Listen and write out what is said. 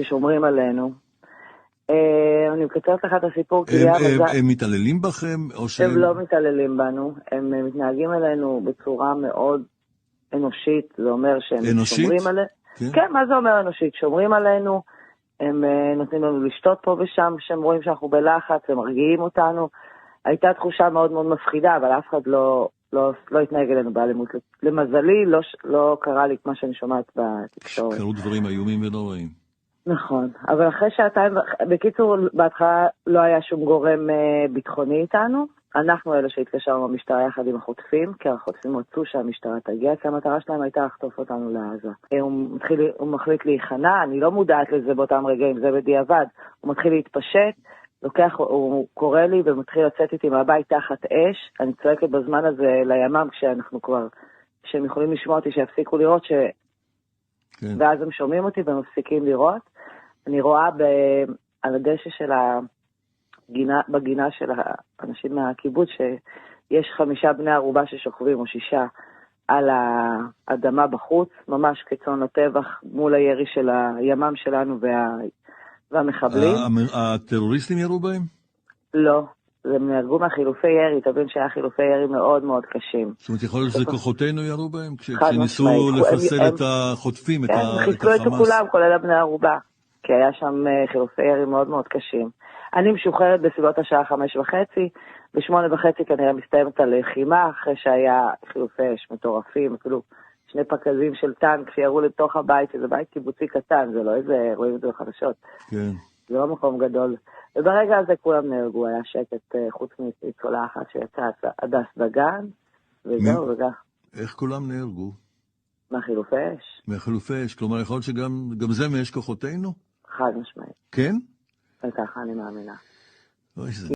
ששומרים עלינו. אני מקצרת לך את הסיפור, הם מתעללים בכם? הם לא מתעללים בנו, הם מתנהגים אלינו בצורה מאוד אנושית, זה אומר שהם שומרים עלינו. כן, מה זה אומר אנושית? שומרים עלינו, הם נותנים לנו לשתות פה ושם, שהם רואים שאנחנו בלחץ, הם מרגיעים אותנו. הייתה תחושה מאוד מאוד מפחידה, אבל אף אחד לא התנהג אלינו באלימות. למזלי, לא קרה לי מה שאני שומעת בתקשורת. קרו דברים איומים ונוראים. נכון, אבל אחרי שעתיים, בקיצור, בהתחלה לא היה שום גורם ביטחוני איתנו. אנחנו אלה שהתקשרנו במשטרה יחד עם החוטפים, כי החוטפים רצו שהמשטרה תגיע, כי המטרה שלהם הייתה לחטוף אותנו לעזה. הוא מחליט להיכנע, אני לא מודעת לזה באותם רגעים, זה בדיעבד. הוא מתחיל להתפשט, הוא קורא לי ומתחיל לצאת איתי מהבית תחת אש. אני צועקת בזמן הזה לימ"מ כשהם יכולים לשמוע אותי, שיפסיקו לראות כן. ואז הם שומעים אותי ומפסיקים לראות. אני רואה על הדשא של בגינה של האנשים מהקיבוץ שיש 5 בני ערובה ששוכבים או 6 על האדמה בחוץ, ממש כצאן לטבח מול הירי של הימ"מ שלנו והמחבלים. הטרוריסטים ירו בהם? לא, הם נהרגו מהחילופי ירי, תבין שהיה חילופי ירי מאוד מאוד קשים. זאת אומרת, יכול להיות שזה כוחותינו ירו בהם? כשניסו לחסל את החוטפים, את החמאס? כן, חיסלו את כולם, כולל הבני ערובה, כי היה שם חילופי ירי מאוד מאוד קשים. אני משוחררת בסביבות השעה 5:30, ב8:30 כנראה מסתיימת הלחימה, אחרי שהיה חילופי אש מטורפים, אפילו 2 פקזים של טנק שירו לתוך הבית, שזה בית קיבוצי קטן, זה לא איזה, רואים את זה בחדשות. כן. זה לא מקום גדול. וברגע הזה כולם נהרגו, היה שקט חוץ מצולה אחת שיצאה הדס דגן, וזהו וגם. איך כולם נהרגו? מהחילופי אש. מהחילופי אש, כלומר יכול להיות שגם זה מאש כוחותינו? חד משמעית. כן? וככה אני מאמינה. אוי, זה